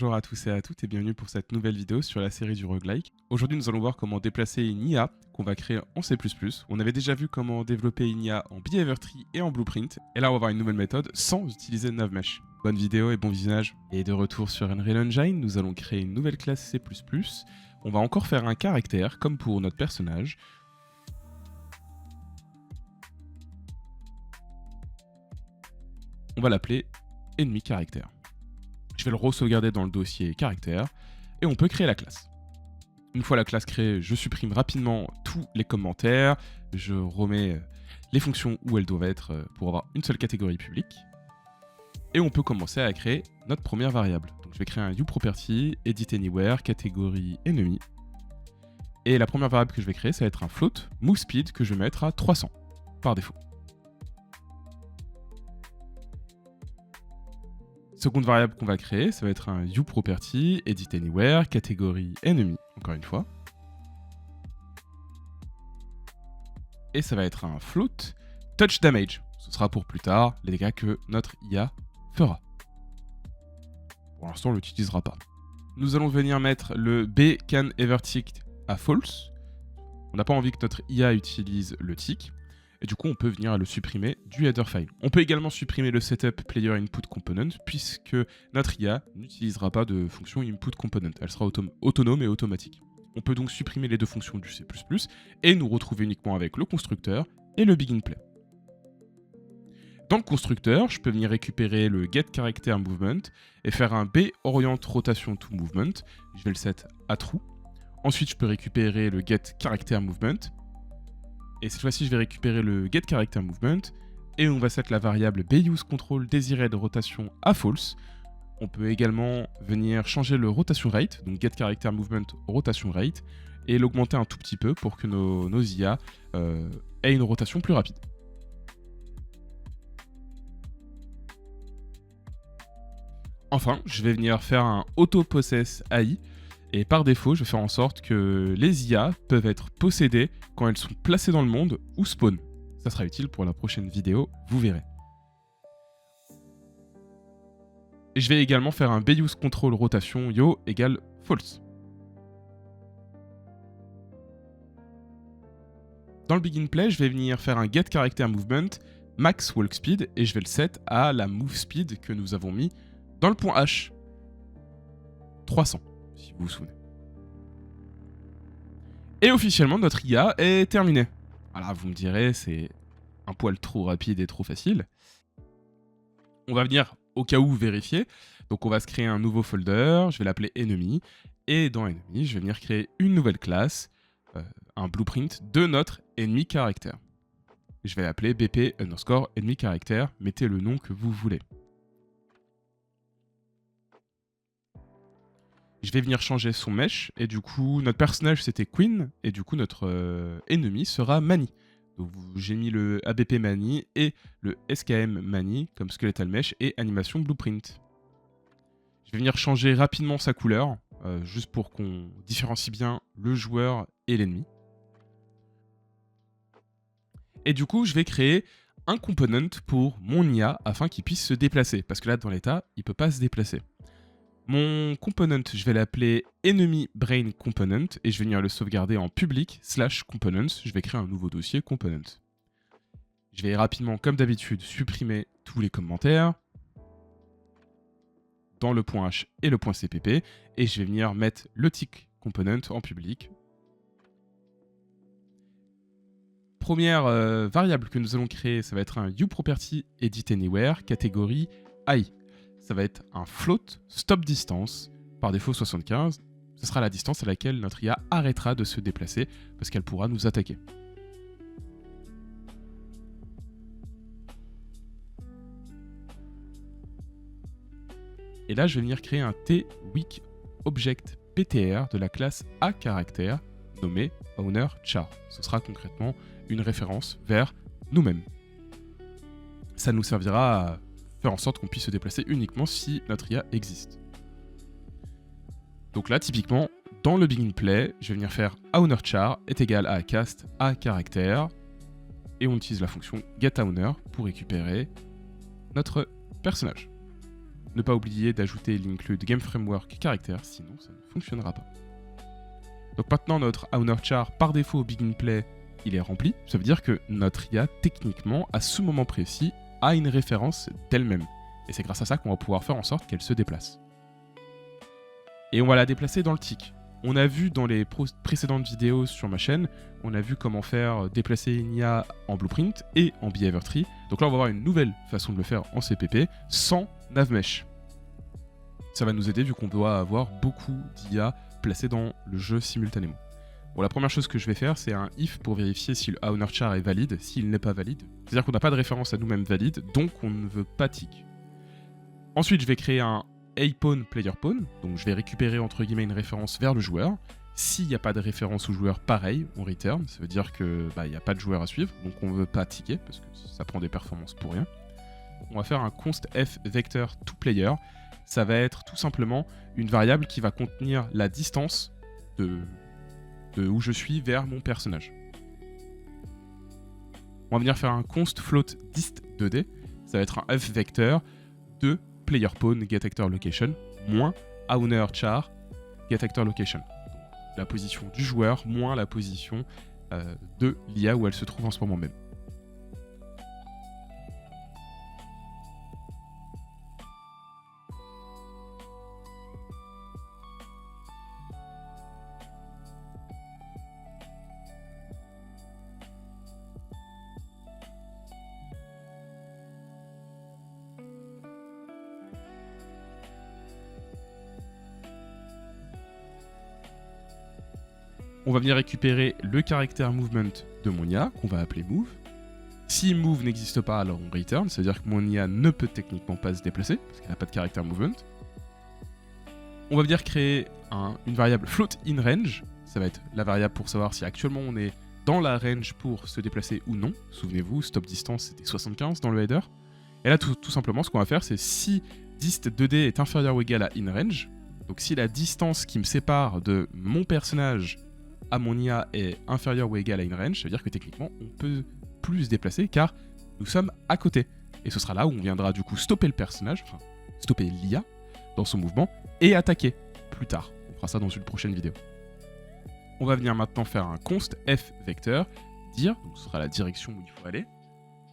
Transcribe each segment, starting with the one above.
Bonjour à tous et à toutes et bienvenue pour cette nouvelle vidéo sur la série du roguelike. Aujourd'hui nous allons voir comment déplacer une IA qu'on va créer en C++. On avait déjà vu comment développer une IA en Behavior Tree et en Blueprint, et là on va voir une nouvelle méthode sans utiliser Navmesh. Bonne vidéo et bon visionnage. Et de retour sur Unreal Engine, nous allons créer une nouvelle classe C++. On va encore faire un caractère comme pour notre personnage. On va l'appeler ennemi caractère. Je vais le re-sauvegarder dans le dossier caractère et on peut créer la classe. Une fois la classe créée, je supprime rapidement tous les commentaires, je remets les fonctions où elles doivent être pour avoir une seule catégorie publique. Et on peut commencer à créer notre première variable. Donc je vais créer un uProperty, editAnywhere, catégorie ennemi. Et la première variable que je vais créer, ça va être un float moveSpeed que je vais mettre à 300 par défaut. Seconde variable qu'on va créer, ça va être un uProperty, editAnywhere, catégorie ennemi, encore une fois. Et ça va être un float touchDamage. Ce sera pour plus tard les dégâts que notre IA fera. Pour l'instant, on ne l'utilisera pas. Nous allons venir mettre le bCanEverTick à false. On n'a pas envie que notre IA utilise le tick. Et du coup, on peut venir le supprimer du header file. On peut également supprimer le setup player input component puisque notre IA n'utilisera pas de fonction input component. Elle sera autonome et automatique. On peut donc supprimer les deux fonctions du C++ et nous retrouver uniquement avec le constructeur et le beginPlay. Dans le constructeur, je peux venir récupérer le getCharacterMovement et faire un bOrientRotationToMovement. Je vais le set à true. Ensuite, je peux récupérer le getCharacterMovement. Et cette fois-ci, je vais récupérer le getCharacterMovement et on va set la variable bUseControlDesiredRotation à false. On peut également venir changer le rotation rate, donc getCharacterMovement rotation rate, et l'augmenter un tout petit peu pour que nos IA aient une rotation plus rapide. Enfin, je vais venir faire un autopossess AI. Et par défaut, je vais faire en sorte que les IA peuvent être possédées quand elles sont placées dans le monde ou spawn. Ça sera utile pour la prochaine vidéo, vous verrez. Et je vais également faire un bUseControlRotation yo égale false. Dans le beginPlay, je vais venir faire un getCharacterMovement max walkspeed et je vais le set à la moveSpeed que nous avons mis dans le point H. 300. Si vous vous souvenez. Et officiellement, notre IA est terminée. Alors vous me direz, c'est un poil trop rapide et trop facile. On va venir au cas où vérifier. Donc on va se créer un nouveau folder, je vais l'appeler ennemi. Et dans ennemi, je vais venir créer une nouvelle classe, un blueprint de notre ennemi caractère. Je vais l'appeler bp_ennemi caractère, mettez le nom que vous voulez. Je vais venir changer son mesh, et du coup, notre personnage c'était Queen, et du coup, notre ennemi sera Manny. Donc j'ai mis le ABP Manny et le SKM Manny comme Skeletal Mesh et animation Blueprint. Je vais venir changer rapidement sa couleur, juste pour qu'on différencie bien le joueur et l'ennemi. Et du coup, je vais créer un component pour mon IA afin qu'il puisse se déplacer, parce que là, dans l'état, il ne peut pas se déplacer. Mon component, je vais l'appeler EnemyBrainComponent et je vais venir le sauvegarder en public /components. Je vais créer un nouveau dossier component. Je vais rapidement, comme d'habitude, supprimer tous les commentaires dans le point H et le point CPP et je vais venir mettre le tick component en public. Première variable que nous allons créer, ça va être un uProperty editAnywhere catégorie AI. Ça va être un float stop distance, par défaut 75. Ce sera la distance à laquelle notre IA arrêtera de se déplacer parce qu'elle pourra nous attaquer. Et là, je vais venir créer un tWeakObjectPtr de la classe aCharacter nommé ownerChar. Ce sera concrètement une référence vers nous-mêmes. Ça nous servira à faire en sorte qu'on puisse se déplacer uniquement si notre IA existe. Donc là, typiquement, dans le beginPlay, je vais venir faire ownerChar est égal à cast aCharacter et on utilise la fonction getOwner pour récupérer notre personnage. Ne pas oublier d'ajouter l'include game framework character, sinon ça ne fonctionnera pas. Donc maintenant notre owner char par défaut au begin play, il est rempli. Ça veut dire que notre IA techniquement à ce moment précis a une référence d'elle-même. Et c'est grâce à ça qu'on va pouvoir faire en sorte qu'elle se déplace. Et on va la déplacer dans le tick. On a vu dans les précédentes vidéos sur ma chaîne, on a vu comment faire déplacer une IA en blueprint et en behavior tree. Donc là, on va voir une nouvelle façon de le faire en CPP sans navmesh. Ça va nous aider vu qu'on doit avoir beaucoup d'IA placées dans le jeu simultanément. Bon, la première chose que je vais faire, c'est un if pour vérifier si le owner char est valide. S'il n'est pas valide, c'est-à-dire qu'on n'a pas de référence à nous-mêmes valide, donc on ne veut pas tick. Ensuite, je vais créer un A-pawn, player pawn, donc je vais récupérer entre guillemets une référence vers le joueur. S'il n'y a pas de référence au joueur, pareil, on return, ça veut dire qu'il n'y a pas de joueur à suivre, donc on ne veut pas ticker, parce que ça prend des performances pour rien. On va faire un const f vector to player, ça va être tout simplement une variable qui va contenir la distance de où je suis vers mon personnage. On va venir faire un const float dist 2D, ça va être un f vector de player pawn get actor location moins owner char get actor location. Donc, la position du joueur moins la position de l'IA où elle se trouve en ce moment même. On va venir récupérer le caractère movement de mon IA, qu'on va appeler move. Si move n'existe pas, alors on return, c'est-à-dire que mon IA ne peut techniquement pas se déplacer, parce qu'elle n'a pas de caractère movement. On va venir créer une variable float in range, ça va être la variable pour savoir si actuellement on est dans la range pour se déplacer ou non. Souvenez-vous, stop distance c'était 75 dans le header. Et là tout simplement ce qu'on va faire c'est si dist 2D est inférieur ou égal à in range, donc si la distance qui me sépare de mon personnage à mon IA est inférieur ou égal à une range, ça veut dire que techniquement on peut plus se déplacer car nous sommes à côté. Et ce sera là où on viendra du coup stopper le personnage, enfin stopper l'IA dans son mouvement et attaquer plus tard. On fera ça dans une prochaine vidéo. On va venir maintenant faire un const f vector, dire, donc ce sera la direction où il faut aller.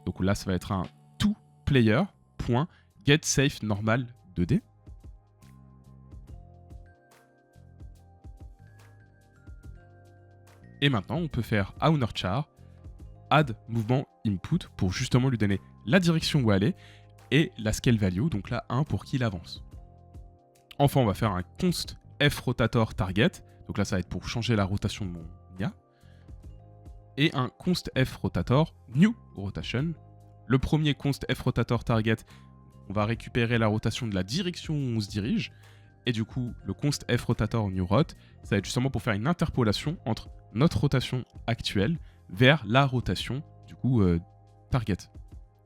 Donc là ça va être un toPlayer.getSafeNormal 2D. Et maintenant, on peut faire owner char, add mouvement input pour justement lui donner la direction où aller et la scale value, donc là 1 pour qu'il avance. Enfin, on va faire un const f rotator target, donc là ça va être pour changer la rotation de mon IA, et un const f rotator new rotation. Le premier const f rotator target, on va récupérer la rotation de la direction où on se dirige, et du coup, le const f rotator new rot, ça va être justement pour faire une interpolation entre notre rotation actuelle vers la rotation du coup target.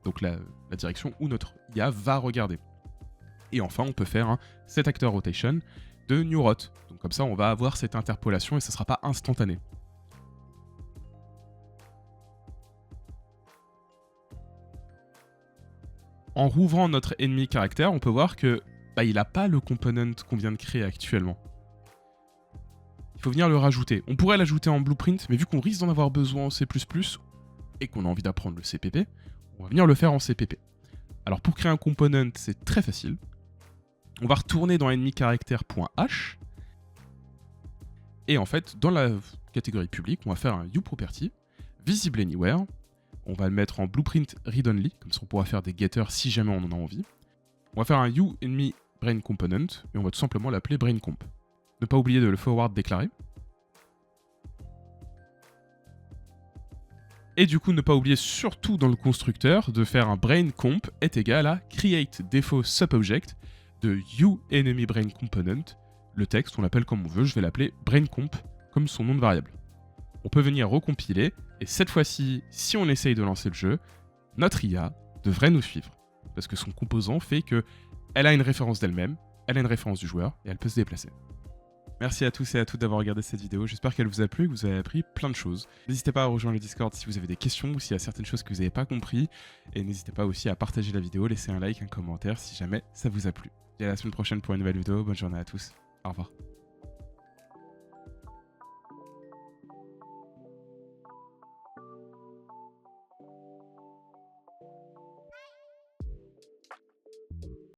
Donc la direction où notre IA va regarder. Et enfin, on peut faire un set actor rotation de new rot. Donc comme ça, on va avoir cette interpolation et ça ne sera pas instantané. En rouvrant notre ennemi caractère, on peut voir que il n'a pas le component qu'on vient de créer actuellement. Il faut venir le rajouter. On pourrait l'ajouter en blueprint, mais vu qu'on risque d'en avoir besoin en C++ et qu'on a envie d'apprendre le CPP, on va venir le faire en CPP. Alors pour créer un component, c'est très facile. On va retourner dans enemy_character.h et en fait, dans la catégorie publique, on va faire un uProperty, visible anywhere. On va le mettre en blueprint read only, comme ça on pourra faire des getters si jamais on en a envie. On va faire un uEnemyBrainComponent et on va tout simplement l'appeler BrainComp. Ne pas oublier de le forward déclarer. Et du coup, ne pas oublier surtout dans le constructeur de faire un BrainComp est égal à createDefault subobject de uEnemyBrainComponent. Le texte, on l'appelle comme on veut, je vais l'appeler BrainComp comme son nom de variable. On peut venir recompiler et cette fois-ci, si on essaye de lancer le jeu, notre IA devrait nous suivre. Parce que son composant fait qu'elle a une référence d'elle-même, elle a une référence du joueur et elle peut se déplacer. Merci à tous et à toutes d'avoir regardé cette vidéo, j'espère qu'elle vous a plu et que vous avez appris plein de choses. N'hésitez pas à rejoindre le Discord si vous avez des questions ou s'il y a certaines choses que vous n'avez pas compris. Et n'hésitez pas aussi à partager la vidéo, laisser un like, un commentaire si jamais ça vous a plu. dis à la semaine prochaine pour une nouvelle vidéo. Bonne journée à tous. Au revoir.